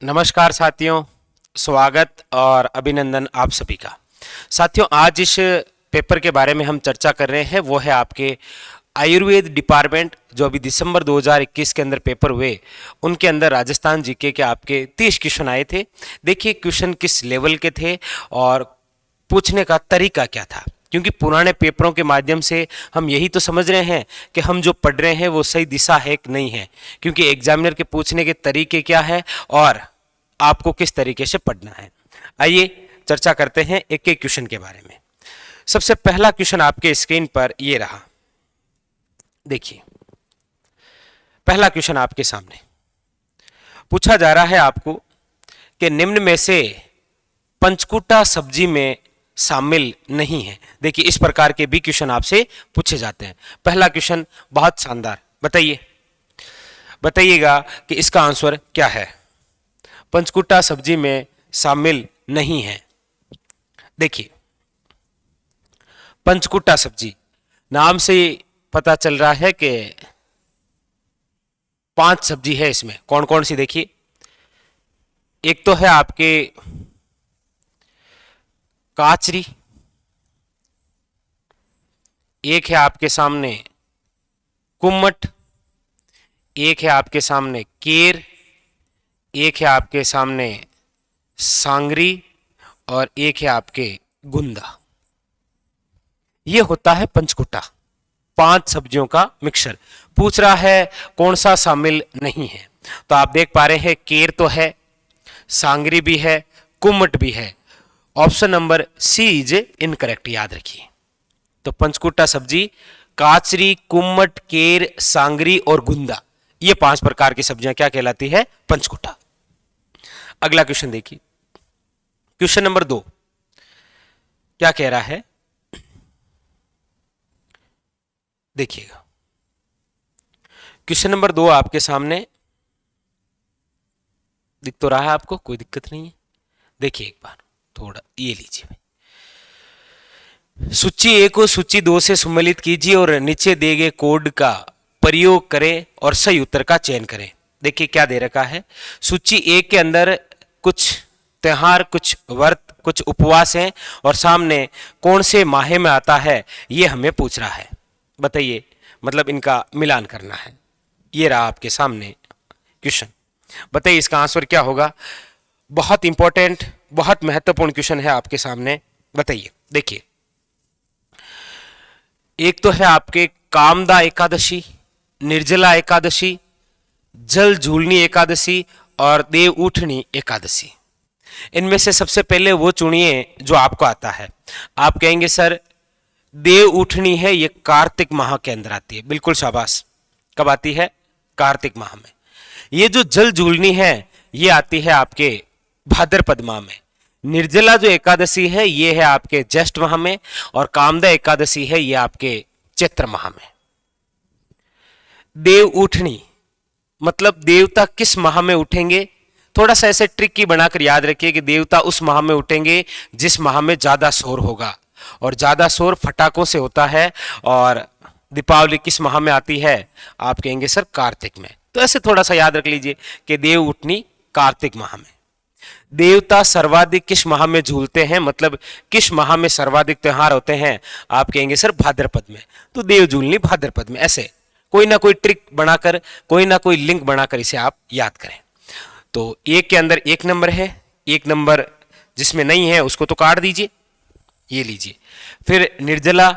नमस्कार साथियों, स्वागत और अभिनंदन आप सभी का। साथियों, आज इस पेपर के बारे में हम चर्चा कर रहे हैं, वो है आपके आयुर्वेद डिपार्टमेंट जो अभी दिसंबर 2021 के अंदर पेपर हुए, उनके अंदर राजस्थान जीके के आपके 30 क्वेश्चन आए थे। देखिए क्वेश्चन किस लेवल के थे और पूछने का तरीका क्या था, क्योंकि पुराने पेपरों के माध्यम से हम यही तो समझ रहे हैं कि हम जो पढ़ रहे हैं वो सही दिशा है कि नहीं है, क्योंकि एग्जामिनर के पूछने के तरीके क्या है और आपको किस तरीके से पढ़ना है। आइए चर्चा करते हैं एक एक क्वेश्चन के बारे में। सबसे पहला क्वेश्चन आपके स्क्रीन पर ये रहा, देखिए पहला क्वेश्चन आपके सामने पूछा जा रहा है आपको कि निम्न में से पंचकूटा सब्जी में शामिल नहीं है। देखिए इस प्रकार के भी क्वेश्चन आपसे पूछे जाते हैं। पहला क्वेश्चन बहुत शानदार, बताइएगा कि इसका आंसर क्या है। पंचकूटा सब्जी में शामिल नहीं है। देखिए पंचकूटा सब्जी नाम से पता चल रहा है कि 5 सब्जी है इसमें। कौन कौन सी, देखिए एक तो है आपके काचरी, एक है आपके सामने कुम्मट, एक है आपके सामने केर, एक है आपके सामने सांगरी और एक है आपके गुंदा। ये होता है पंचकूटा, 5 सब्जियों का मिक्सचर। पूछ रहा है कौन सा शामिल नहीं है, तो आप देख पा रहे हैं केर तो है, सांगरी भी है, कुम्मट भी है। Option number C is incorrect, याद रखिए। तो पंचकूटा सब्जी काचरी, कुम्मट, केर, सांगरी और गुंदा, ये 5 प्रकार की सब्जियां क्या कहलाती है, पंचकूटा। अगला क्वेश्चन देखिए, क्वेश्चन नंबर 2 क्या कह रहा है, देखिएगा। क्वेश्चन नंबर 2 आपके सामने दिख तो रहा है आपको, कोई दिक्कत नहीं है। देखिए एक बार थोड़ा ये लीजिए भाई। सूची 1 को सूची 2 से सम्मिलित कीजिए और नीचे दिए गए कोड का प्रयोग करें और सही उत्तर का चयन करें। देखिए क्या दे रखा है, सूची 1 के अंदर कुछ त्योहार, कुछ व्रत, कुछ उपवास हैं और सामने कौन से माह में आता है ये हमें पूछ रहा है। बताइए, मतलब इनका मिलान करना है। ये रहा आपके सामने क्वेश्चन, बताइए इसका आंसर क्या होगा। बहुत इंपॉर्टेंट, बहुत महत्वपूर्ण क्वेश्चन है आपके सामने। बताइए, देखिए एक तो है आपके कामदा एकादशी, निर्जला एकादशी, जल झूलनी एकादशी और देव उठनी एकादशी। इनमें से सबसे पहले वो चुनिए जो आपको आता है। आप कहेंगे सर देव उठनी है, ये कार्तिक माह के अंदर आती है। बिल्कुल शाबाश, कब आती है, कार्तिक माह में। ये जो जल झूलनी है ये आती है आपके भाद्रपद माह में। निर्जला जो एकादशी है ये है आपके ज्येष्ठ माह में और कामदा एकादशी है ये आपके चैत्र माह में। देव उठनी मतलब देवता किस माह में उठेंगे, थोड़ा सा ऐसे ट्रिक बनाकर याद रखिए कि देवता उस माह में उठेंगे जिस माह में ज्यादा शोर होगा, और ज्यादा शोर फटाकों से होता है। और दीपावली किस माह में आती है, आप कहेंगे सर कार्तिक में। तो ऐसे थोड़ा सा याद रख लीजिए कि देव उठनी कार्तिक माह में। देवता सर्वाधिक किस माह में झूलते हैं, मतलब किस माह में सर्वाधिक त्योहार होते हैं, आप कहेंगे सर भाद्रपद में। तो देव झूलनी भाद्रपद में। ऐसे कोई ना कोई ट्रिक बनाकर, कोई ना कोई लिंक बनाकर इसे आप याद करें। तो एक के अंदर 1 नंबर है, 1 नंबर जिसमें नहीं है उसको तो काट दीजिए, ये लीजिए। फिर निर्जला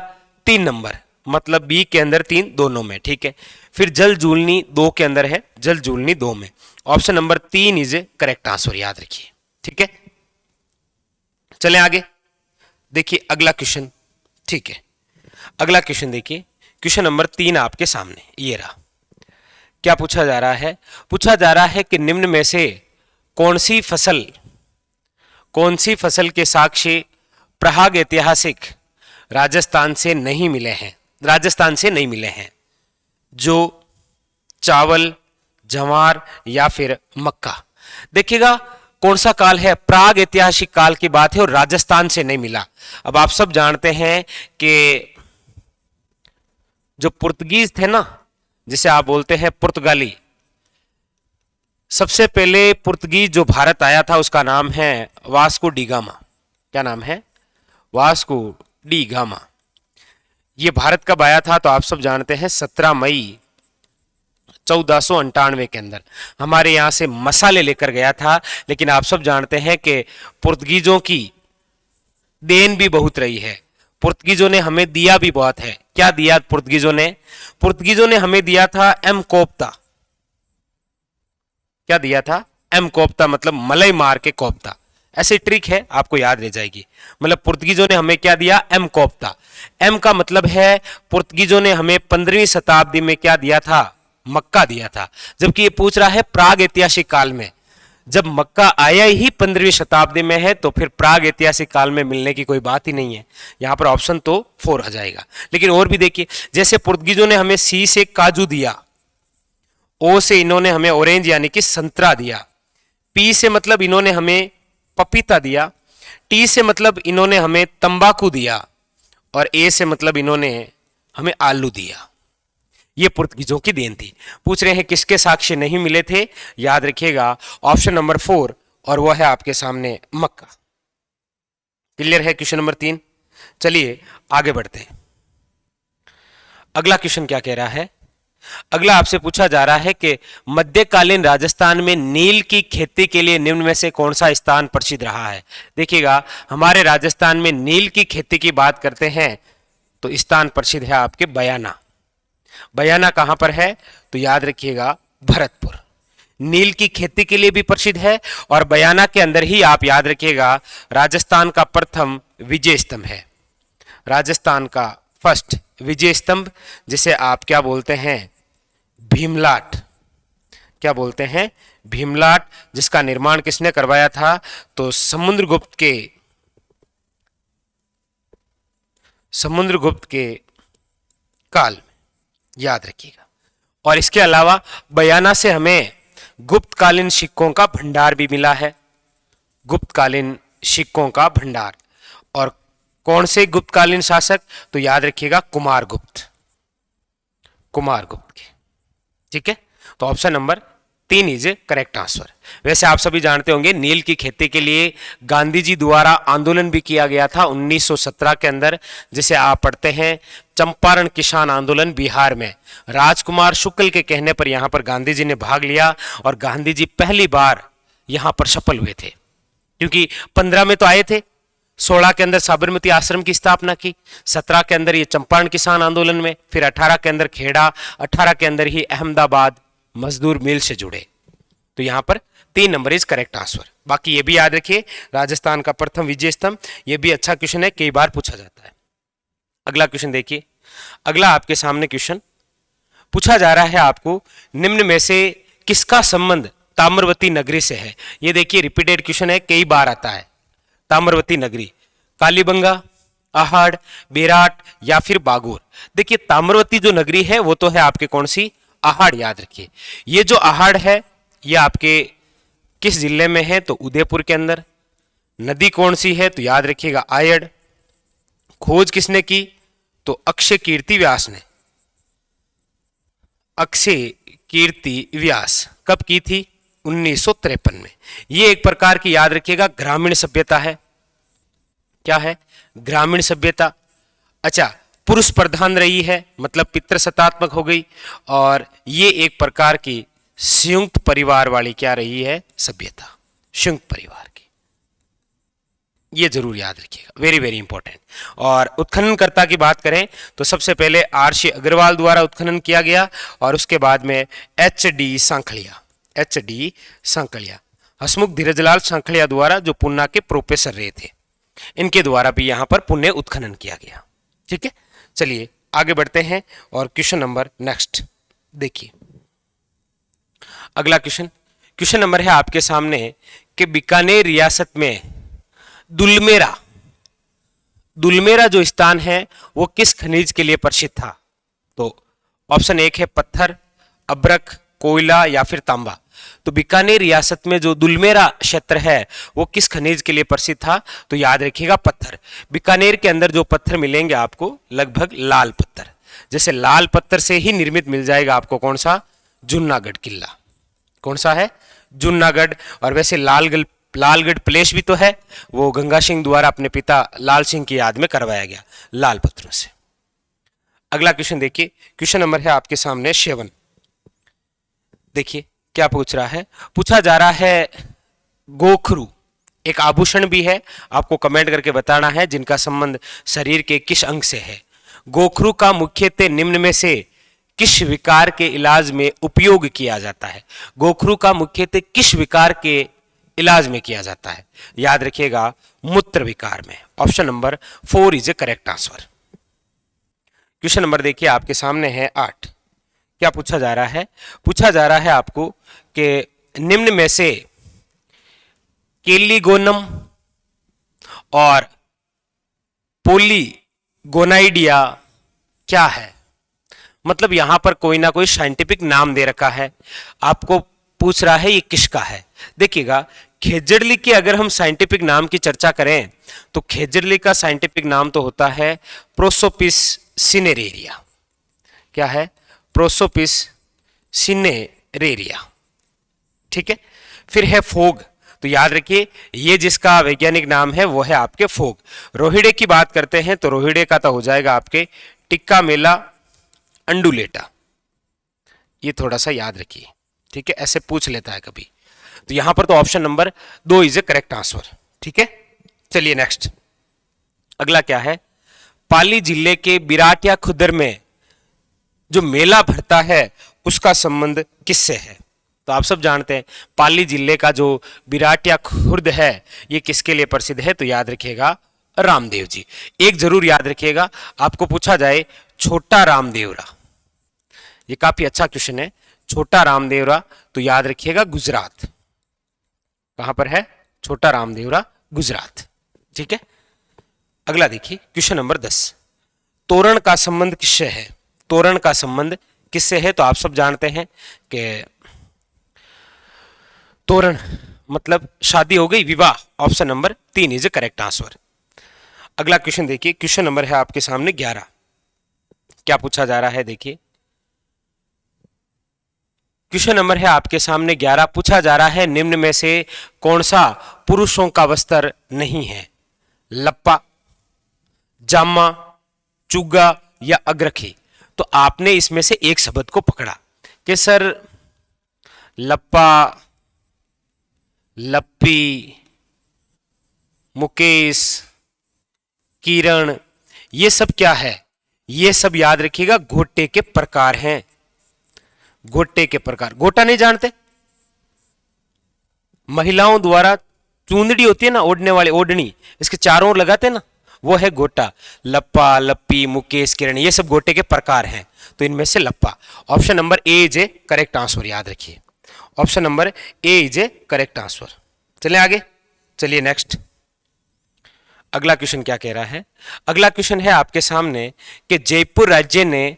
3 नंबर, मतलब बी के अंदर 3 दोनों में, ठीक है। फिर जल झूलनी 2 के अंदर है, जल झूलनी 2 में। Option number 3 is correct answer, याद रखिए, ठीक है। चलें आगे, देखिए अगला क्वेश्चन, ठीक है। अगला क्वेश्चन देखिए, क्वेश्चन नंबर 3 आपके सामने ये रहा। क्या पूछा जा रहा है, पूछा जा रहा है कि निम्न में से कौन सी फसल के साक्ष्य प्राग ऐतिहासिक राजस्थान से नहीं मिले हैं, जो चावल, जवार या फिर मक्का। देखिएगा कौन सा काल है, प्राग ऐतिहासिक काल की बात है और राजस्थान से नहीं मिला। अब आप सब जानते हैं कि जो पुर्तगीज थे ना, जिसे आप बोलते हैं पुर्तगाली, सबसे पहले पुर्तगीज जो भारत आया था उसका नाम है वास्को डी गामा। क्या नाम है? Vasco D gamma. ये भारत कब आया था? तो आप सब जानते हैं 17 मई 1498 के अंदर हमारे यहां से मसाले लेकर गया था। लेकिन आप सब जानते हैं कि पुर्तगीजों की देन भी बहुत रही है, पुर्तगीजों ने हमें दिया भी बहुत है। क्या दिया पुर्तगीजों ने? पुर्तगीजों ने हमें दिया था एम कोफ्ता। क्या दिया था? एम कोफ्ता, मतलब मलई मार के कोफ्ता। ऐसे ट्रिक है, आपको याद रह जाएगी। मतलब पुर्तगीजों ने हमें क्या दिया? एम कोफ्ता। एम का मतलब है पुर्तगीजों ने हमें 15वीं शताब्दी में क्या दिया था? मक्का दिया था। जबकि ये पूछ रहा है प्राग ऐतिहासिक काल में। जब मक्का आया ही 15वीं शताब्दी में है तो फिर प्राग ऐतिहासिक काल में मिलने की कोई बात ही नहीं है। यहां पर ऑप्शन तो 4 आ जाएगा। लेकिन और भी देखिए, जैसे पुर्तगीजों ने हमें सी से काजू दिया, ओ से इन्होंने हमें ऑरेंज यानी कि संतरा दिया, पी से मतलब इन्होंने हमें पपीता दिया, टी से मतलब इन्होंने हमें तंबाकू दिया, और ए से मतलब इन्होंने हमें आलू दिया। ये पुर्तगीजों की देन थी। पूछ रहे हैं किसके साक्ष्य नहीं मिले थे? याद रखिएगा ऑप्शन नंबर 4, और वह है आपके सामने मक्का। क्लियर है क्वेश्चन नंबर 3? चलिए आगे बढ़ते हैं। अगला क्वेश्चन क्या कह रहा है? अगला आपसे पूछा जा रहा है कि मध्यकालीन राजस्थान में नील की खेती के लिए निम्न में से कौन सा स्थान प्रसिद्ध रहा है? देखिएगा, हमारे राजस्थान में नील की खेती की बात करते हैं तो स्थान प्रसिद्ध है आपके बयाना। बयाना कहां पर है? तो याद रखिएगा भरतपुर। नील की खेती के लिए भी प्रसिद्ध है, और बयाना के अंदर ही आप याद रखिएगा राजस्थान का प्रथम विजय स्तंभ है। राजस्थान का फर्स्ट विजय स्तंभ, जिसे आप क्या बोलते हैं? भीमलाट। क्या बोलते हैं? भीमलाट। जिसका निर्माण किसने करवाया था? तो समुद्रगुप्त के काल में, याद रखिएगा। और इसके अलावा बयाना से हमें गुप्तकालीन सिक्कों का भंडार भी मिला है। गुप्तकालीन सिक्कों का भंडार। और कौन से गुप्तकालीन शासक? तो याद रखिएगा कुमारगुप्त। कुमारगुप्त के। ठीक है, तो option number 3 is correct answer. वैसे आप सभी जानते होंगे नील की खेती के लिए गांधी जी द्वारा आंदोलन भी किया गया था 1917 के अंदर, जिसे आप पढ़ते हैं चंपारण किसान आंदोलन बिहार में। राजकुमार शुक्ल के कहने पर यहां पर गांधी जी ने भाग लिया, और गांधी जी पहली बार यहां पर सफल हुए थे। क्योंकि 15 में तो आए थे, 16 के अंदर साबरमती आश्रम की स्थापना की, 17 के अंदर ये चंपारण किसान आंदोलन में, फिर 18 के अंदर खेड़ा, 18 के अंदर ही अहमदाबाद मजदूर मिल से जुड़े। तो यहां पर 3 नंबर इज करेक्ट आंसर। बाकी ये भी याद रखिए राजस्थान का प्रथम विजय स्तंभ, ये भी अच्छा क्वेश्चन है, कई बार पूछा जाता है। अगला क्वेश्चन देखिए। अगला आपके सामने क्वेश्चन पूछा जा रहा है आपको, निम्न में से किसका संबंध ताम्रवती नगरी से है? ये देखिए रिपीटेड क्वेश्चन है, कई बार आता है। ताम्रवती नगरी, कालीबंगा, आहाड़, बेराट या फिर बागोर। देखिए ताम्रवती जो नगरी है वो तो है आपके कौन सी? आहाड़। याद रखिए ये जो आहाड़ है ये आपके किस जिले में है? तो उदयपुर के अंदर। नदी कौन सी है? तो याद रखिएगा आयड़। खोज किसने की? तो अक्षय कीर्ति व्यास ने। अक्षय कीर्ति व्यास कब की थी? 1953 में। ये एक प्रकार की याद रखिएगा ग्रामीण सभ्यता है। क्या है? ग्रामीण सभ्यता। अच्छा, पुरुष प्रधान रही है, मतलब पितृसत्तात्मक हो गई, और ये एक प्रकार की संयुक्त परिवार वाली क्या रही है? सभ्यता, संयुक्त परिवार की। ये जरूर याद रखिएगा, वेरी वेरी इंपॉर्टेंट। और उत्खननकर्ता की बात करें तो सबसे पहले आर.सी. अग्रवाल द्वारा उत्खनन किया गया, और उसके बाद में एच.डी. सांखलिया, हसमुख धीरजलाल सांखलिया द्वारा, जो पुन्ना के प्रोफेसर रहे थे, इनके द्वारा भी यहां पर पुण्य उत्खनन किया गया। ठीक है, चलिए आगे बढ़ते हैं और क्वेश्चन नंबर नेक्स्ट देखिए। अगला क्वेश्चन नंबर है आपके सामने कि बीकानेर रियासत में दुलमेरा जो स्थान है वो किस खनिज के लिए प्रसिद्ध था? तो ऑप्शन 1 है पत्थर, अब्रक, कोयला या फिर तांबा। तो बीकानेर रियासत में जो दुलमेरा क्षेत्र है वो किस खनिज के लिए प्रसिद्ध था? तो याद रखिएगा पत्थर। बीकानेर के अंदर जो पत्थर मिलेंगे आपको लगभग लाल पत्थर, जैसे लाल पत्थर से ही निर्मित मिल जाएगा आपको कौन सा? जूनागढ़ किला। कौन सा है? जूनागढ़, और वैसे लालगढ़ प्लेस भी तो है, वो गंगा सिंह द्वारा अपने पिता लाल सिंह की याद में करवाया गया लाल पत्थरों से। अगला क्वेश्चन देखिए, क्वेश्चन नंबर है आपके सामने 7। देखिए क्या पूछ रहा है, पूछा जा रहा है गोखरू एक आभूषण भी है, आपको कमेंट करके बताना है जिनका संबंध शरीर के किस अंग से है। गोखरू का मुख्यतः निम्न में से किस विकार के इलाज में उपयोग किया जाता है। गोखरू का मुख्यतः किस विकार के इलाज में किया जाता है, याद रखिएगा मूत्र विकार में। Option number 4 is a correct answer. Question number देखिए आपके सामने है 8। क्या पूछा जा रहा है, पूछा जा रहा है आपको कि निम्न में से केलीगोनम और पोलीगोनाइडिया क्या है। मतलब यहां पर कोई ना कोई साइंटिफिक नाम दे रखा है, आपको पूछ रहा है ये किसका है। देखिएगा खेजड़ली के अगर हम साइंटिफिक नाम की चर्चा करें तो खेजड़ली का साइंटिफिक नाम तो होता है प्रोसोपिस सिनेरेरिया। क्या है, प्रोसोपिस सिनेरेरिया, ठीक है। फिर है फोग, तो याद रखिए ये जिसका वैज्ञानिक नाम है वो है आपके फोग। रोहिड़े की बात करते हैं तो रोहिड़े का तो हो जाएगा आपके टिक्का मेला अंडुलेटा, ये थोड़ा सा याद रखिए, ठीक है, ऐसे पूछ लेता है कभी। तो यहां पर तो option number 2 is a correct answer, ठीक है। चलिए नेक्स्ट, अगला क्या है, पाली जिले के बिराटिया खुर्द में जो मेला भरता है उसका संबंध किससे है। तो आप सब जानते हैं पाली जिले का जो बिराटिया खुर्द है ये किसके लिए प्रसिद्ध है, तो याद रखिएगा रामदेव जी। एक जरूर याद रखिएगा, आपको पूछा जाए छोटा रामदेवरा, ये काफी अच्छा क्वेश्चन है, छोटा रामदेवरा, तो याद रखिएगा गुजरात। कहां पर है छोटा रामदेवरा, गुजरात, ठीक है। अगला देखिए क्वेश्चन नंबर 10, तोरण का संबंध किससे है। तोरण का संबंध किससे है, तो आप सब जानते हैं कि तोरण मतलब शादी हो गई, विवाह। Option number 3 is a correct answer. अगला क्वेश्चन देखिए, क्वेश्चन नंबर है आपके सामने 11। क्या पूछा जा रहा है, देखिए क्वेश्चन नंबर है आपके सामने 11, पूछा जा रहा है निम्न में से कौन सा पुरुषों का वस्त्र नहीं है। लप्पा, जामा, चुग्गा या अग्रखी। तो आपने इसमें से एक शब्द को पकड़ा कि सर लप्पा, लप्पी, मुकेश, किरण, ये सब क्या है, ये सब याद रखिएगा घोटे के प्रकार हैं। घोटे के प्रकार, गोटा नहीं जानते, महिलाओं द्वारा चूंदड़ी होती है ना, ओढ़ने वाली ओढ़नी, इसके चारों ओर लगाते हैं ना, वो है गोटा। लप्पा, लप्पी, मुकेश, किरण, ये सब गोटे के प्रकार हैं, तो इनमें से लप्पा। Option number A is a correct answer, याद रखिए option number A is a correct answer. चलिए आगे, चलिए नेक्स्ट। अगला क्वेश्चन क्या कह रहा है, अगला क्वेश्चन है आपके सामने कि जयपुर राज्य ने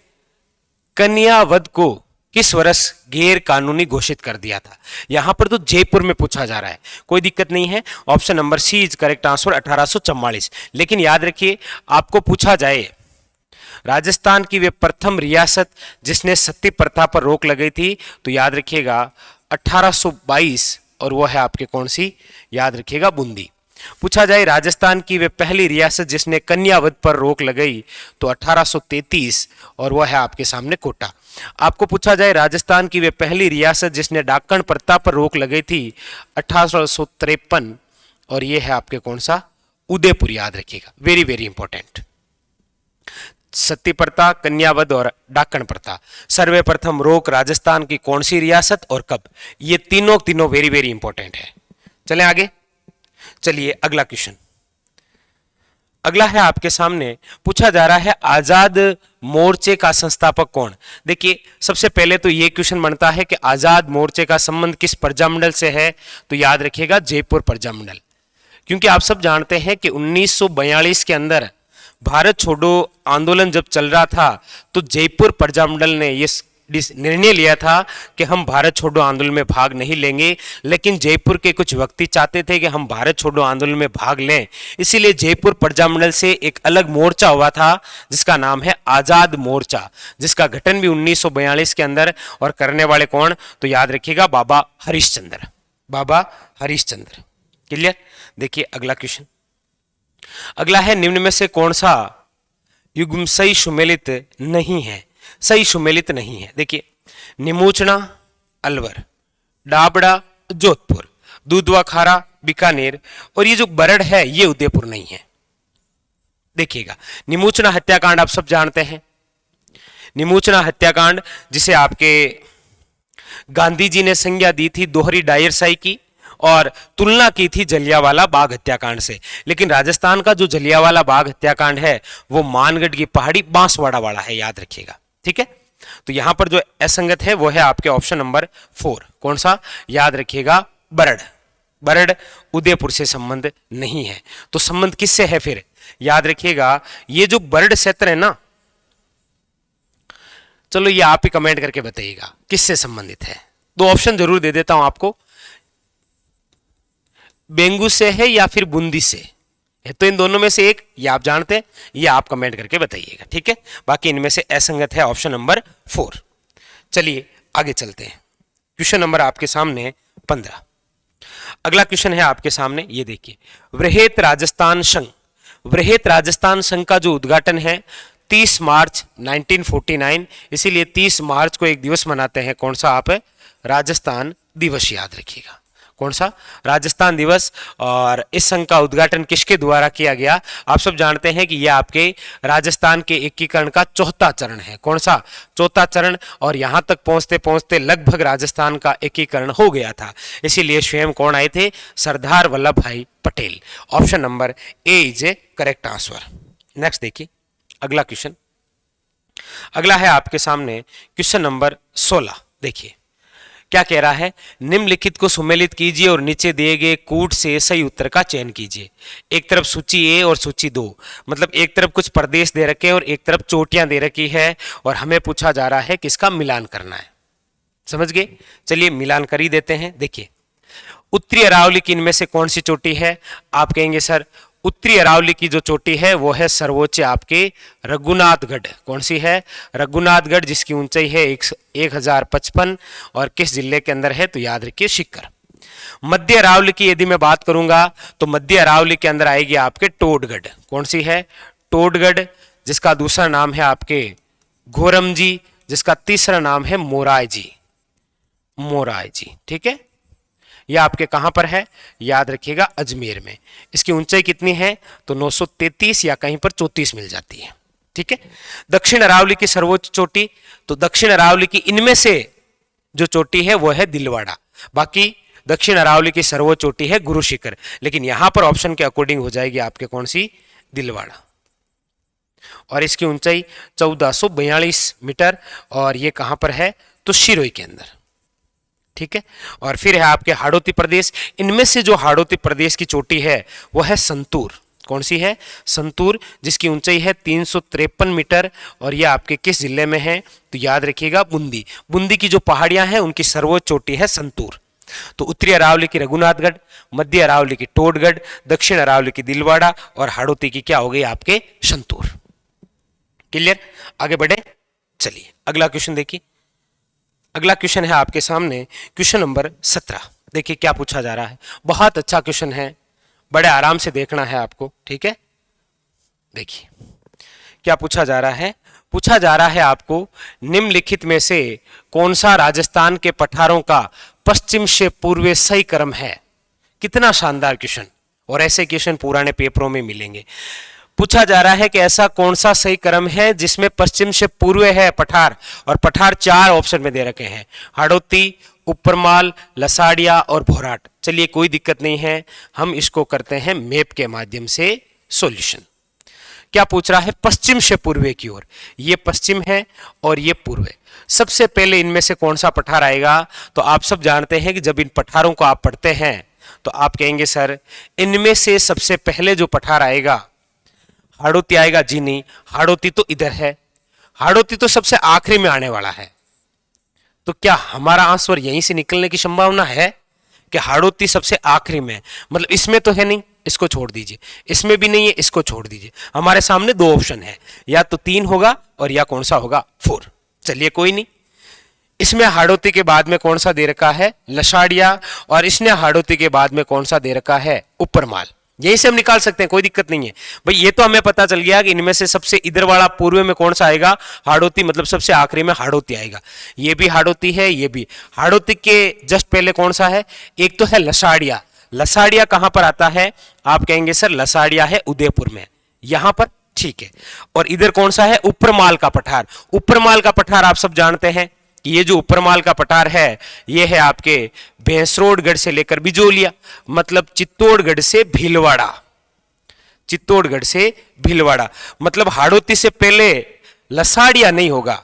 कन्यावध को किस वर्ष गैर कानूनी घोषित कर दिया था। यहां पर तो जयपुर में पूछा जा रहा है, कोई दिक्कत नहीं है, option number C is correct answer 1844। लेकिन याद रखिए आपको पूछा जाए राजस्थान की वे प्रथम रियासत जिसने सती प्रथा पर रोक लगाई थी, तो याद रखिएगा 1822, और वो है आपके कौन सी, याद रखिएगा बूंदी। पूछा जाए राजस्थान की वे पहली रियासत जिसने कन्यावध पर रोक लगाई, तो 1833, और वह है आपके सामने कोटा। आपको पूछा जाए राजस्थान की वे पहली रियासत जिसने डाकण प्रथा पर रोक लगाई थी, 1853, और ये है आपके कौन सा, उदयपुर, याद रखिएगा, वेरी वेरी इंपॉर्टेंट। सती प्रथा, कन्यावध और डाकण प्रथा, सर्वप्रथम रोक राजस्थान की कौन सी रियासत और कब, ये तीनों वेरी वेरी इंपॉर्टेंट है। चलें आगे, चलिए अगला क्वेश्चन। अगला है आपके सामने, पूछा जा रहा है आजाद मोर्चे का संस्थापक कौन। देखिए सबसे पहले तो ये क्वेश्चन बनता है कि आजाद मोर्चे का संबंध किस प्रजामंडल से है, तो याद रखिएगा जयपुर प्रजामंडल। क्योंकि आप सब जानते हैं कि 1942 के अंदर भारत छोड़ो आंदोलन जब चल रहा था, तो जयपुर प्रजामंडल ने ये निर्णय लिया था कि हम भारत छोड़ो आंदोलन में भाग नहीं लेंगे, लेकिन जयपुर के कुछ व्यक्ति चाहते थे कि हम भारत छोड़ो आंदोलन में भाग लें, इसीलिए जयपुर प्रजामंडल से एक अलग मोर्चा हुआ था जिसका नाम है आजाद मोर्चा, जिसका गठन भी 1942 के अंदर, और करने वाले कौन, तो याद रखिएगा बाबा हरिश्चंद्र। बाबा हरिश्चंद्र। क्लियर। देखिए अगला क्वेश्चन, अगला है निम्न में से कौन सा युग्म सही सुमेलित नहीं है, सही सुमेलित नहीं है। देखिए निमोचना अलवर, डाबड़ा जोधपुर, दूधवा खारा बीकानेर, और ये जो बरड़ है ये उदयपुर नहीं है। देखिएगा निमोचना हत्याकांड आप सब जानते हैं, निमोचना हत्याकांड जिसे आपके गांधी जी ने संज्ञा दी थी दोहरी डायरसाई की और तुलना की थी जलियांवाला बाग हत्याकांड से। लेकिन राजस्थान का जो जलियांवाला बाग हत्याकांड है वो मानगढ़ की पहाड़ी बांसवाड़ा वाला है, याद रखिएगा। ठीक है, तो यहां पर जो असंगत है वो है आपके ऑप्शन नंबर 4। कौन सा? याद रखिएगा बरड़। बरड़ उदयपुर से संबंध नहीं है, तो संबंध किससे है फिर? याद रखिएगा ये जो बरड़ क्षेत्र है ना, चलो ये आप ही कमेंट करके बताइएगा किससे संबंधित है। दो ऑप्शन जरूर दे देता हूं आपको, बेंगू से है या फिर बूंदी से है, तो इन दोनों में से एक, ये आप जानते हैं, ये आप कमेंट करके बताइएगा। ठीक है, बाकी इनमें से असंगत है ऑप्शन नंबर 4। चलिए आगे चलते हैं, क्वेश्चन नंबर आपके सामने 15। अगला क्वेश्चन है आपके सामने, ये देखिए, वृहत राजस्थान संघ, वृहत राजस्थान संघ का जो उद्घाटन है 30 मार्च 1949, इसीलिए 30 मार्च को एक दिवस मनाते हैं। कौन सा? आप राजस्थान दिवस, याद रखिएगा। कौन सा? राजस्थान दिवस। और इस संघ का उद्घाटन किसके द्वारा किया गया? आप सब जानते हैं कि यह आपके राजस्थान के एकीकरण का चौथा चरण है। कौन सा? चौथा चरण। और यहां तक पहुंचते पहुंचते लगभग राजस्थान का एकीकरण हो गया था, इसीलिए स्वयं कौन आए थे? सरदार वल्लभ भाई Patel. Option number A is a correct answer. Next देखिए अगला क्वेश्चन, अगला है आपके सामने क्वेश्चन नंबर 16। देखिए क्या कह रहा है, निम्नलिखित को सुमेलित कीजिए और नीचे दिए गए कूट से सही उत्तर का चयन कीजिए। एक तरफ सूची ए और सूची 2, मतलब एक तरफ कुछ प्रदेश दे रखे हैं और एक तरफ चोटियां दे रखी है, और हमें पूछा जा रहा है किसका मिलान करना है। समझ गए? चलिए मिलान कर ही देते हैं। देखिए उत्तरी अरावली की इनमें से कौन सी चोटी है? आप कहेंगे सर उत्तरी अरावली की जो चोटी है वो है सर्वोच्च आपके रघुनाथगढ़। कौन सी है? रघुनाथगढ़, जिसकी ऊंचाई है 1055, और किस जिले के अंदर है? तो याद रखिए सीकर। मध्य अरावली की यदि मैं बात करूंगा तो मध्य अरावली के अंदर आएगी आपके टोडगढ़। कौन सी है? टोडगढ़, जिसका दूसरा नाम है आपके घोरमजी, जिसका तीसरा नाम है मोराय जी। मोराय जी, ठीक है। यह आपके कहां पर है? याद रखिएगा अजमेर में। इसकी ऊंचाई कितनी है? तो 933 या कहीं पर 34 मिल जाती है। ठीक है। दक्षिण अरावली की सर्वोच्च चोटी, तो दक्षिण अरावली की इनमें से जो चोटी है वो है दिलवाड़ा। बाकी दक्षिण अरावली की सर्वोच्च चोटी है गुरु शिखर, लेकिन यहां पर ऑप्शन के अकॉर्डिंग हो जाएगी आपके कौन सी? दिलवाड़ा। और इसकी ऊंचाई 1442 मीटर, और ये कहां पर है? तो शिरोई के अंदर। ठीक है। और फिर है आपके हाड़ौती प्रदेश, इनमें से जो हाड़ौती प्रदेश की चोटी है वो है संतूर। कौन सी है? संतूर, जिसकी ऊंचाई है 353 मीटर, और यह आपके किस जिले में है? तो याद रखिएगा बूंदी। बूंदी की जो पहाड़ियां हैं उनकी सर्वोच्च चोटी है संतूर। तो उत्तरी अरावली की रघुनाथगढ़, मध्य अरावली की टोडगढ़, दक्षिण अरावली की दिलवाड़ा, और हाड़ौती की क्या हो गई आपके? संतूर। क्लियर? आगे बढ़े, चलिए अगला क्वेश्चन देखिए। अगला क्वेश्चन है आपके सामने क्वेश्चन नंबर 17। देखिए क्या पूछा जा रहा है, बहुत अच्छा क्वेश्चन है, बड़े आराम से देखना है आपको। ठीक है, देखिए क्या पूछा जा रहा है। पूछा जा रहा है आपको निम्नलिखित में से कौन सा राजस्थान के पठारों का पश्चिम से पूर्व सही क्रम है। कितना शानदार क्वेश्चन, और ऐसे क्वेश्चन पुराने पेपरों में मिलेंगे। पूछा जा रहा है कि ऐसा कौन सा सही क्रम है जिसमें पश्चिम से पूर्व है पठार, और पठार 4 ऑप्शन में दे रखे हैं, हाड़ौती, उपरमाल, लसाड़िया और भोराट। चलिए कोई दिक्कत नहीं है, हम इसको करते हैं मैप के माध्यम से सॉल्यूशन। क्या पूछ रहा है? पश्चिम से पूर्व की ओर, ये पश्चिम है और ये पूर्व है। सबसे पहले इनमें से कौन सा पठार आएगा? तो आप सब जानते हैं कि जब इन पठारों को आप पढ़ते हैं तो आप कहेंगे सर इनमें से सबसे पहले जो पठार आएगा हाड़ौती आएगा। जी नहीं, हाड़ौती तो इधर है, हाड़ौती तो सबसे आखिरी में आने वाला है। तो क्या हमारा आंसर यहीं से निकलने की संभावना है कि हाड़ौती सबसे आखिरी में? मतलब इसमें तो है नहीं, इसको छोड़ दीजिए, इसमें भी नहीं है, इसको छोड़ दीजिए। हमारे सामने 2 ऑप्शन है, या तो 3 होगा और या कौन सा होगा? 4। चलिए कोई नहीं, इसमें हाड़ौती के बाद में कौन सा दे रखा है, लसाड़िया, और इसने हाड़ौती के बाद में कौन सा दे रखा है, उपरमाल। यही से हम निकाल सकते हैं, कोई दिक्कत नहीं है भाई। ये तो हमें पता चल गया कि इनमें से सबसे इधर वाला पूर्व में कौन सा आएगा, हाड़ौती, मतलब सबसे आखिरी में हाड़ौती आएगा। ये भी हाड़ौती है, ये भी हाड़ौती के जस्ट पहले कौन सा है, एक तो है लसाड़िया। लसाड़िया कहां पर आता है, आप कहेंगे सर लसाड़िया है उदयपुर में, यहां पर, ठीक है। और इधर कौन सा है, उपरमाल का पठार। उपरमाल का पठार आप सब जानते हैं कि ये जो उपरमाल का पठार है ये है आपके भैंसरोडगढ़ से लेकर बिजोलिया, मतलब चित्तौड़गढ़ से भीलवाड़ा, चित्तौड़गढ़ से भीलवाड़ा। मतलब हाड़ौती से पहले लसाड़िया नहीं होगा,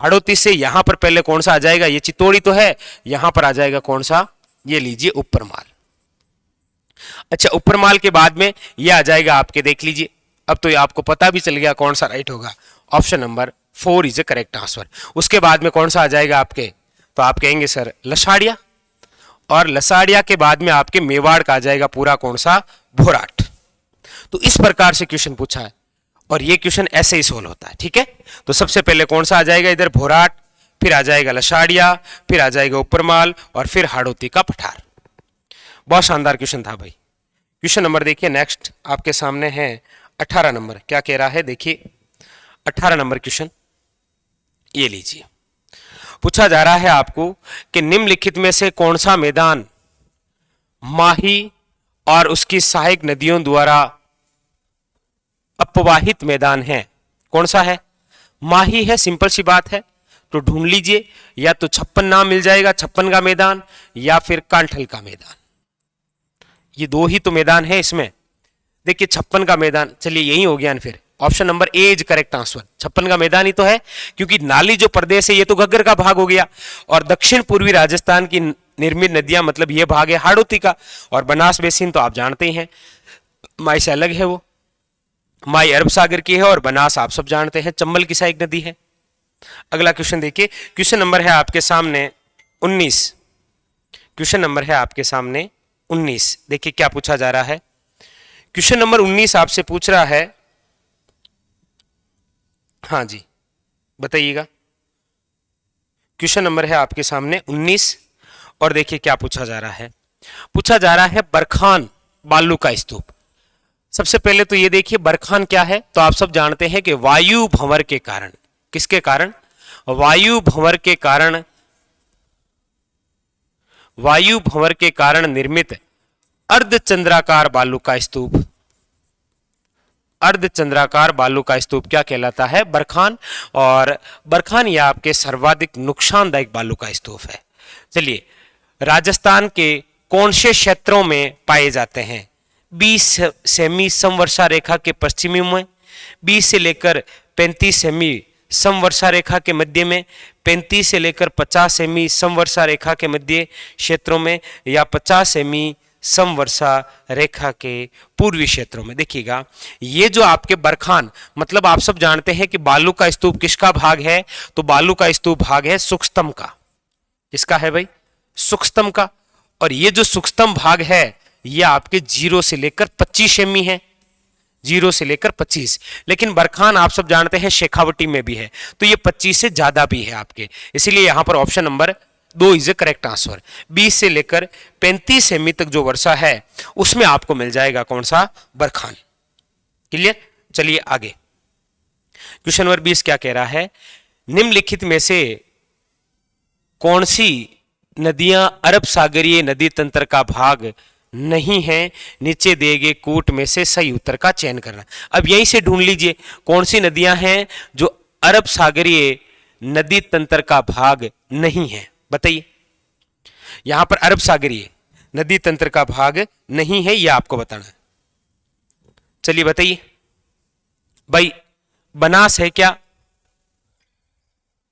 हाड़ौती से यहां पर पहले कौन सा आ जाएगा, ये चित्तौड़ी तो है, यहां पर आ जाएगा कौन सा, ये लीजिए उपरमाल। अच्छा, उपरमाल के बाद में ये आ जाएगा आपके, देख लीजिए अब तो ये आपको पता भी चल गया कौन सा राइट होगा, option number 4 is a correct answer. उसके बाद में कौन सा आ जाएगा आपके, तो आप कहेंगे सर लसाड़िया, और लसाड़िया के बाद में आपके मेवाड़ का आ जाएगा पूरा कौन सा, भोराट। तो इस प्रकार से क्वेश्चन पूछा है और ये क्वेश्चन ऐसे ही सोल्व होता है, ठीक है। तो सबसे पहले कौन सा आ जाएगा इधर, भोराट, फिर आ जाएगा लसाड़िया, फिर आ जाएगा उपरमाल, और फिर हाड़ौती का पठार। बहुत शानदार क्वेश्चन था भाई। क्वेश्चन नंबर देखिए नेक्स्ट आपके सामने है 18 नंबर, क्या कह रहा है देखिए 18 नंबर क्वेश्चन, ये लीजिए। पूछा जा रहा है आपको कि निम्नलिखित में से कौन सा मैदान माही और उसकी सहायक नदियों द्वारा अपवाहित मैदान है, कौन सा है, माही है, सिंपल सी बात है, तो ढूंढ लीजिए, या तो 56 नाम मिल जाएगा, 56 का मैदान, या फिर कांठल का मैदान। ये दो ही तो मैदान है इसमें, देखिए 56 का मैदान, चलिए यही हो गया फिर, option number A is correct answer. 56 का मैदान ही तो है, क्योंकि नाली जो प्रदेश है ये तो घग्गर का भाग हो गया, और दक्षिण पूर्वी राजस्थान की निर्मित नदियां मतलब ये भाग है हाड़ौती का, और बनास बेसिन तो आप जानते ही हैं, माई से अलग है वो, माई अरब सागर की है, और बनास आप सब जानते हैं चंबल की सहायक नदी है। अगला क्वेश्चन देखिए, क्वेश्चन नंबर है आपके सामने 19, क्वेश्चन नंबर है आपके सामने 19, देखिए क्या पूछा जा रहा है। क्वेश्चन नंबर 19 आपसे पूछ रहा है, हाँ जी बताइएगा, क्वेश्चन नंबर है आपके सामने 19, और देखिए क्या पूछा जा रहा है। पूछा जा रहा है बरखान बालू का स्तूप। सबसे पहले तो ये देखिए बरखान क्या है, तो आप सब जानते हैं कि वायु भंवर के कारण, किसके कारण, वायु भंवर के कारण, वायु भंवर के कारण निर्मित अर्धचंद्राकार बालू का स्तूप, अर्धचंद्राकार बालू का स्तूप क्या कहलाता है, बरखान। और बरखान यह आपके सर्वाधिक नुकसानदायक बालू का स्तूप है। चलिए, राजस्थान के कौन से क्षेत्रों में पाए जाते हैं, 20 सेमी समवर्षा रेखा के पश्चिमी में, 20 से लेकर 35 सेमी समवर्षा रेखा के मध्य में, 35 से लेकर 50 सेमी समवर्षा रेखा के मध्य क्षेत्रों में, या 50 सेमी समवर्षा रेखा के पूर्वी क्षेत्रों में। देखिएगा, ये जो आपके बरखान, मतलब आप सब जानते हैं कि बालू का स्तूप किसका भाग है, तो बालू का स्तूप भाग है सूक्ष्मतम का। किसका है भाई, सूक्ष्मतम का। और ये जो सूक्ष्मतम भाग है ये आपके 0 से लेकर 25 सेमी है, 0 से लेकर 25। लेकिन बरखान आप सब जानते हैं शेखावटी में भी है, तो ये 25 से ज्यादा भी है आपके, इसीलिए यहां पर option number 2 is a correct answer. 20 से लेकर 35 सेमी तक जो वर्षा है उसमें आपको मिल जाएगा कौन सा, बरखान। क्लियर, चलिए आगे। क्वेश्चन नंबर 20 क्या कह रहा है, निम्नलिखित में से कौन सी नदियां अरब सागरीय नदी तंत्र का भाग नहीं है, नीचे दिए गए कूट में से सही उत्तर का चयन करना। अब यहीं से ढूंढ लीजिए कौन सी नदियां हैं जो अरब सागरीय नदी तंत्र का भाग नहीं है, बताइए। यहां पर अरब सागरीय नदी तंत्र का भाग नहीं है, यह आपको बताना है। चलिए बताइए भाई, बनास है क्या,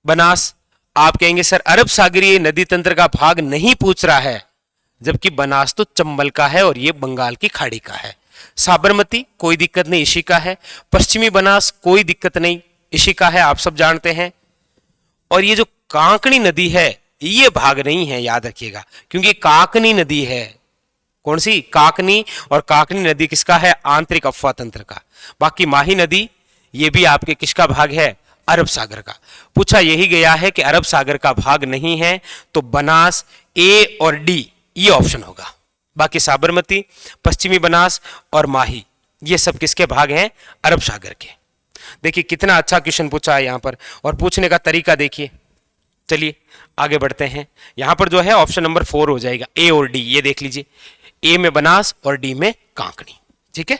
बनास। आप कहेंगे सर अरब सागरीय नदी तंत्र का भाग नहीं पूछ रहा है, जबकि बनास तो चंबल का है और ये बंगाल की खाड़ी का है। साबरमती कोई दिक्कत नहीं, इसी का है। पश्चिमी बनास कोई दिक्कत नहीं, इसी का है, आप सब जानते हैं। और ये जो कांकनी नदी है ये भाग नहीं है, याद रखिएगा, क्योंकि काकनी नदी है। कौन सी, काकनी। और काकनी नदी किसका है, आंतरिक अफवाह तंत्र का। बाकी माही नदी ये भी आपके किसका भाग है, अरब सागर का। पूछा यही गया है कि अरब सागर का भाग नहीं है, तो बनास ए और डी ये ऑप्शन होगा। बाकी साबरमती, पश्चिमी बनास और माही ये सब किसके भाग हैं? अरब सागर के। देखिए कितना अच्छा क्वेश्चन पूछा है यहां पर, और पूछने का तरीका देखिए। चलिए आगे बढ़ते हैं। यहां पर जो है ऑप्शन नंबर 4 हो जाएगा, ए और डी। ये देख लीजिए, ए में बनास और डी में कांकड़ी। ठीक है,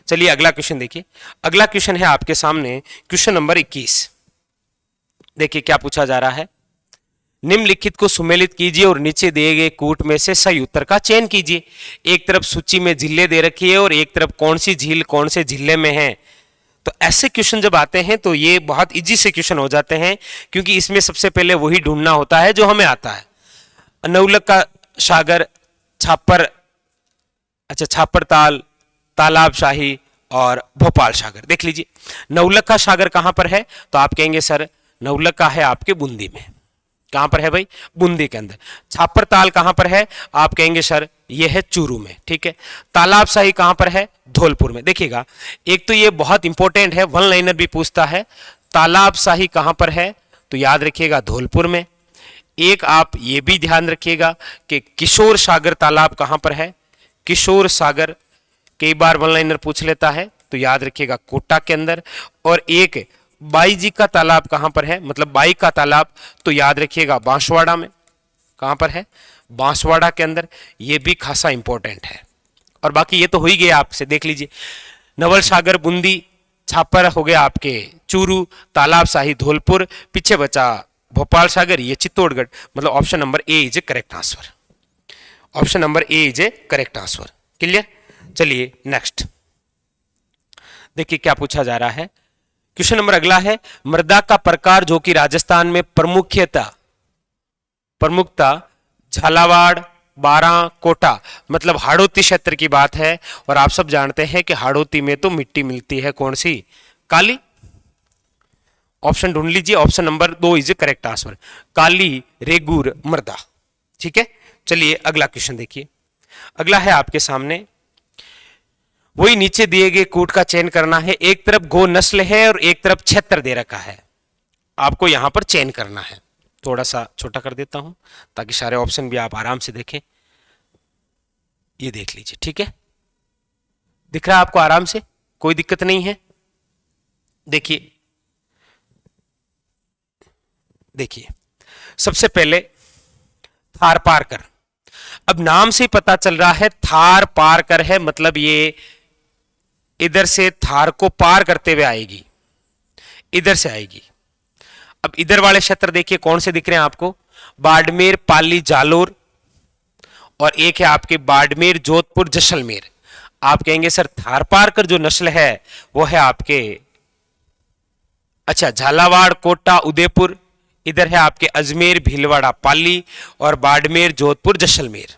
चलिए अगला क्वेश्चन देखिए। अगला क्वेश्चन है आपके सामने क्वेश्चन नंबर 21। देखिए क्या पूछा जा रहा है। निम्नलिखित को सुमेलित कीजिए और नीचे दिए गए कूट में से सही उत्तर का चयन कीजिए। एक तरफ सूची में जिले दे रखी है और एक तरफ कौन सी झील कौन से जिले में है। तो ऐसे क्वेश्चन जब आते हैं तो ये बहुत इजी से क्वेश्चन हो जाते हैं, क्योंकि इसमें सबसे पहले वही ढूंढना होता है जो हमें आता है। नवलखा सागर, छापर, अच्छा छापर ताल, तालाब शाही और भोपाल सागर। देख लीजिए नवलखा सागर कहां पर है, तो आप कहेंगे सर नवलखा है आपके बूंदी में। कहां पर है भाई? बूंदी के अंदर। छापर ताल कहां पर है, आप कहेंगे सर ये है चूरू में। ठीक है, तालाब शाही कहां पर है? धौलपुर में। देखिएगा एक तो ये बहुत इंपॉर्टेंट है, वन लाइनर भी पूछता है। तालाब शाही कहां पर है, तो याद रखिएगा धौलपुर में। एक आप ये भी ध्यान रखिएगा कि किशोर सागर तालाब कहां पर है। किशोर सागर कई बार वन लाइनर पूछ लेता है, तो याद रखिएगा कोटा के अंदर। और एक बाई जी का तालाब कहां पर है, मतलब बाई का तालाब, तो याद रखिएगा बांसवाड़ा में। कहां पर है? बांसवाड़ा के अंदर। ये भी खासा इंपॉर्टेंट है। और बाकी ये तो हो ही गया आपसे, देख लीजिए नवल सागर बूंदी, छापर हो गया आपके चूरू, तालाब शाही धौलपुर, पीछे बचा भोपाल सागर, ये चित्तौड़गढ़। मतलब option number A is a correct answer. Option number A is a correct answer. Clear? चलिए नेक्स्ट देखिए क्या पूछा जा रहा है। क्वेश्चन नंबर अगला है, मृदा का प्रकार जो कि राजस्थान में प्रमुखता झालावाड़, बारां, कोटा, मतलब हाड़ौती क्षेत्र की बात है। और आप सब जानते हैं कि हाड़ौती में तो मिट्टी मिलती है कौन सी? काली। ऑप्शन ढूंढ लीजिए, option number 2 is a correct answer, काली रेगुर मृदा। ठीक है, चलिए अगला क्वेश्चन देखिए। अगला है आपके सामने, वही नीचे दिए गए कूट का चयन करना है। एक तरफ गो नस्ल है और एक तरफ क्षेत्र दे रखा है, आपको यहां पर चयन करना है। थोड़ा सा छोटा कर देता हूं ताकि सारे ऑप्शन भी आप आराम से देखें। ये देख लीजिए, ठीक है, दिख रहा है आपको आराम से, कोई दिक्कत नहीं है। देखिए देखिए सबसे पहले थार पारकर। अब नाम से पता चल रहा है थार पारकर है, मतलब ये इधर से थार को पार करते हुए आएगी, इधर से आएगी। अब इधर वाले क्षेत्र देखिए कौन से दिख रहे हैं आपको? बाड़मेर, पाली, जालोर, और एक है आपके बाड़मेर, जोधपुर, जैसलमेर। आप कहेंगे सर थार पारकर जो नस्ल है वो है आपके, अच्छा झालावाड़, कोटा, उदयपुर, इधर है आपके अजमेर, भीलवाड़ा, पाली, और बाड़मेर, जोधपुर, जैसलमेर।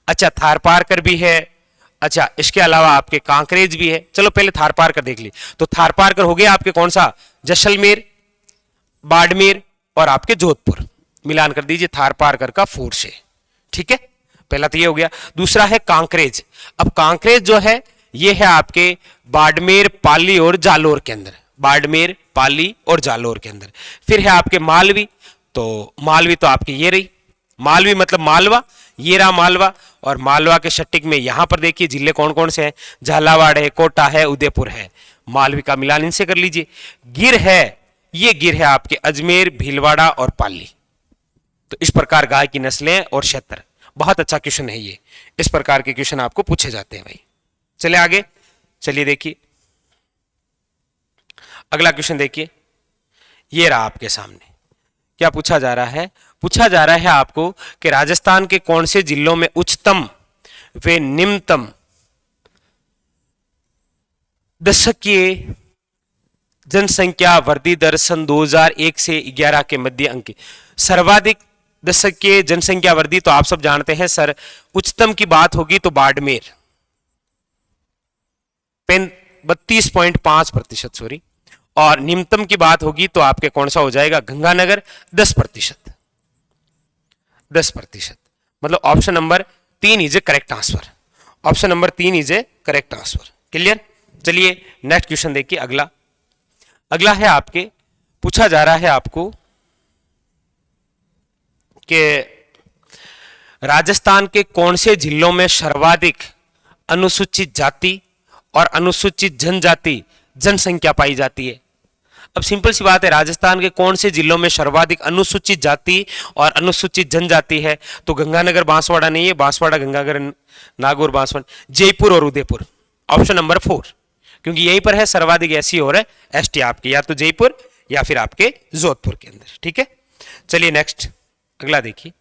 अच्छा थार पारकर भी है। अच्छा इसके अलावा आपके कांकरेज भी है। चलो पहले थार पारकर देख ली। तो थार पारकर हो गया आपके कौन सा? जैसलमेर, बाड़मेर और आपके जोधपुर, मिलान कर दीजिए थार पारकर का 4 से। ठीक है, पहला तो ये हो गया। दूसरा है कांकरेज। अब कांकरेज जो है ये है आपके बाड़मेर, पाली और जालोर के अंदर। बाड़मेर, पाली और जालोर के अंदर। फिर है आपके मालवी, तो मालवी तो आपकी ये रही, मालवी मतलब मालवा, ये रहा मालवा। और मालवा के शट्टिक में यहां पर देखिए जिले कौन कौन से हैं? झालावाड़ है, कोटा है, उदयपुर है। मालवी का मिलान इनसे कर लीजिए। गिर है, ये गिर है आपके अजमेर, भीलवाड़ा और पाली। तो इस प्रकार गाय की नस्लें और क्षेत्र। बहुत अच्छा क्वेश्चन है ये, इस प्रकार के क्वेश्चन आपको पूछे जाते हैं भाई। चले आगे, चलिए देखिए अगला क्वेश्चन देखिए। ये रहा आपके सामने, क्या पूछा जा रहा है? पूछा जा रहा है आपको कि राजस्थान के कौन से जिलों में उच्चतम व निम्नतम दशकीय जनसंख्या वृद्धि दर सन 2001 से 11 के मध्य अंक। सर्वाधिक दशकीय जनसंख्या वृद्धि तो आप सब जानते हैं सर, उच्चतम की बात होगी तो बाड़मेर 32.5%, सॉरी, और निम्नतम की बात होगी तो आपके कौन सा हो जाएगा? गंगानगर 10%। 10%, मतलब option number 3 is a correct answer. Option number 3 is a correct answer. Clear? चलिए नेक्स्ट क्वेश्चन देखिए। अगला है आपके पूछा जा रहा है आपको कि राजस्थान के कौन से जिलों में सर्वाधिक अनुसूचित जाति और अनुसूचित जनजाति जनसंख्या पाई जाती है। अब सिंपल सी बात है, राजस्थान के कौन से जिलों में सर्वाधिक अनुसूचित जाति और अनुसूचित जनजाति है? तो गंगानगर बांसवाड़ा नहीं है, बांसवाड़ा गंगानगर नागौर बांसवाड़ा, जयपुर और उदयपुर, ऑप्शन नंबर 4, क्योंकि यहीं पर है सर्वाधिक एससी और एसटी आपके, या तो जयपुर या फिर आपके जोधपुर के अंदर। ठीक है, चलिए नेक्स्ट अगला देखिए।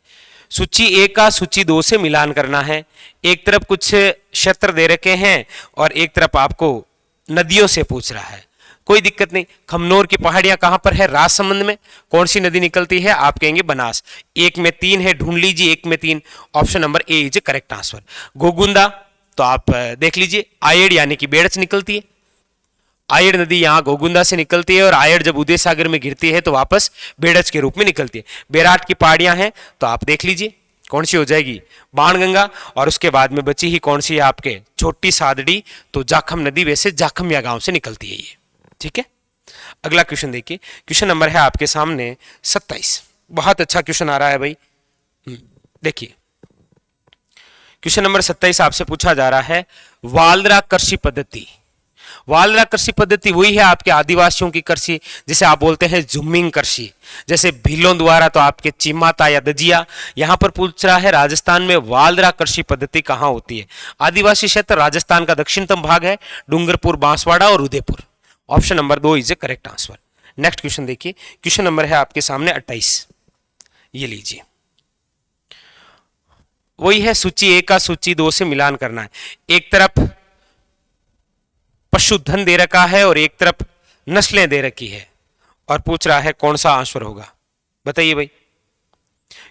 सूची 1 का सूची 2 से मिलान करना है। एक तरफ कुछ क्षेत्र दे रखे हैं और एक तरफ आपको नदियों से पूछ रहा है, कोई दिक्कत नहीं। खमनोर की पहाड़ियां कहां पर है? राजसमंद में। कौन सी नदी निकलती है? आप कहेंगे बनास। 1 में 3 है, ढूंढ लीजिए 1 में 3, option number A is correct answer. Gogunda तो आप देख लीजिए, आयड़ यानी कि बेड़च निकलती है, आयड़ नदी यहां गोगुंदा से निकलती है और आयड़ जब उदय सागर में गिरती है तो वापस बेड़च के रूप में निकलती है। बेराट की पहाड़ियां हैं तो आप देख लीजिए कौन सी हो जाएगी? बाणगंगा। और उसके बाद में बची ही कौन सी है आपके? छोटी सादड़ी, तो जाखम नदी वैसे जाखमिया गांव से निकलती है ये। ठीक है, अगला क्वेश्चन देखिए। क्वेश्चन नंबर है आपके सामने 27। बहुत अच्छा क्वेश्चन आ रहा है भाई। देखिए क्वेश्चन नंबर 27 आपसे पूछा जा रहा है वालरा कृषि पद्धति। वालरा कृषि पद्धति वही है आपके आदिवासियों की कृषि, जिसे आप बोलते हैं झुम्मिंग कृषि, जैसे भीलों द्वारा तो आपके चिमाता या दजिया। यहां पर पूछ रहा है राजस्थान में वालरा कृषि पद्धति कहां होती है? आदिवासी क्षेत्र राजस्थान का दक्षिणतम भाग है, डूंगरपुर, बांसवाड़ा और Udaipur, option number 2 is a correct answer. Next question देखिए। क्वेश्चन नंबर है आपके सामने 28, ये लीजिए। वही है सूची 1 का सूची 2 से मिलान करना है। एक तरफ पशुधन दे रखा है और एक तरफ नस्लें दे रखी है और पूछ रहा है कौन सा आंसर होगा, बताइए भाई।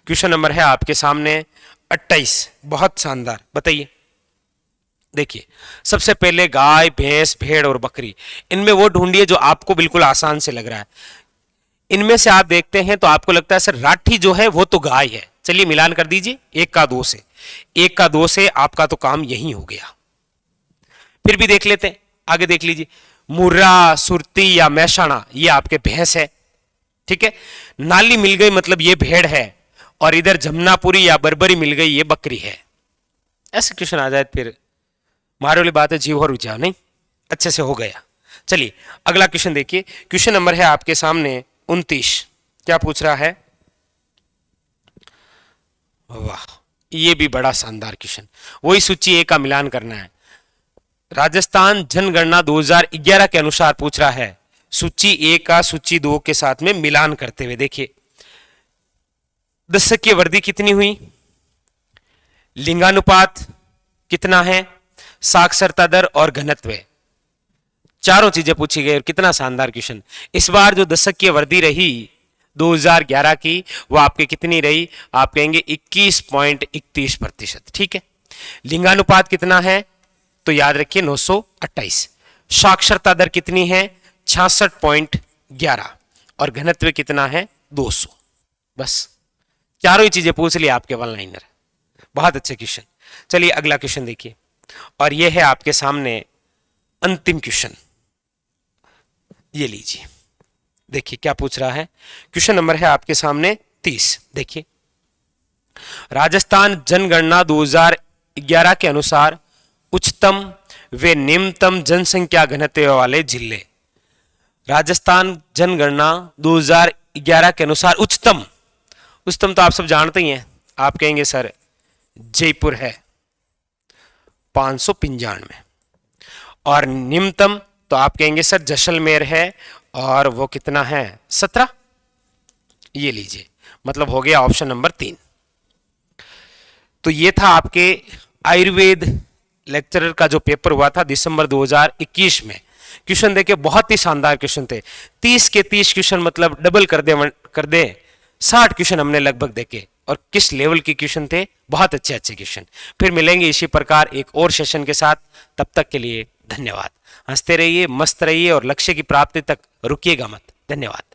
क्वेश्चन नंबर है आपके सामने 28, बहुत शानदार, बताइए। देखिए सबसे पहले गाय, भैंस, भेड़ और बकरी, इनमें वो ढूंढिए जो आपको बिल्कुल आसान से लग रहा है। इनमें से आप देखते हैं तो आपको लगता है सर राठी जो है वो तो गाय है। चलिए मिलान कर दीजिए 1 का 2 से, 1 का 2 से आपका तो काम यही हो गया। फिर भी देख लेते हैं, आगे देख लीजिए। मुर्रा, सुरती या मैसाना, ये आपके भैंस है। ठीक है, नाली मिल गई मतलब ये भेड़ है, और इधर जमुनापुरी या बरबरी मिल गई ये बकरी है। ऐसे क्वेश्चन आ जाए फिर मारे वाली बात है, जीव और रुझाव नहीं, अच्छे से हो गया। चलिए अगला क्वेश्चन देखिए। क्वेश्चन नंबर है आपके सामने 29। क्या पूछ रहा है? वाह, ये भी बड़ा शानदार क्वेश्चन। वही सूची 1 का मिलान करना है। राजस्थान जनगणना 2011 के अनुसार पूछ रहा है सूची 1 का सूची 2 के साथ में मिलान करते हुए। देखिए दशक की वृद्धि कितनी हुई, लिंगानुपात कितना है, साक्षरता दर और घनत्व, चारों चीजें पूछी गई। और कितना शानदार क्वेश्चन। इस बार जो दशक की वृद्धि रही 2011 की, वो आपके कितनी रही? आप कहेंगे 21.31%। ठीक है, लिंगानुपात कितना है? तो याद रखिए 928। साक्षरता दर कितनी है? 66.11। और घनत्व कितना है? 200। बस चारों ही चीजें पूछ ली आपके वन लाइनर। बहुत अच्छे क्वेश्चन। चलिए अगला क्वेश्चन देखिए, और यह है आपके सामने अंतिम क्वेश्चन, ये लीजिए। देखिए क्या पूछ रहा है। क्वेश्चन नंबर है आपके सामने 30। देखिए राजस्थान जनगणना 2011 के अनुसार उच्चतम व निम्नतम जनसंख्या घनत्व वाले जिले। राजस्थान जनगणना 2011 के अनुसार उच्चतम तो आप सब जानते ही हैं। आप कहेंगे सर जयपुर है 595, और निम्नतम तो आप कहेंगे सर जैसलमेर है, और वो कितना है? 17। ये लीजिए, मतलब हो गया ऑप्शन नंबर 3। तो ये था आपके आयुर्वेद लेक्चरर का जो पेपर हुआ था दिसंबर 2021 में। क्वेश्चन देखे बहुत ही शानदार क्वेश्चन थे। 30 के 30 क्वेश्चन, मतलब डबल कर दे 60 क्वेश्चन हमने लगभग देखे। और किस लेवल के क्वेश्चन थे, बहुत अच्छे क्वेश्चन। फिर मिलेंगे इसी प्रकार एक और सेशन के साथ, तब तक के लिए धन्यवाद। हंसते रहिए, मस्त रहिए और लक्ष्य की प्राप्ति तक रुकिएगा मत। धन्यवाद।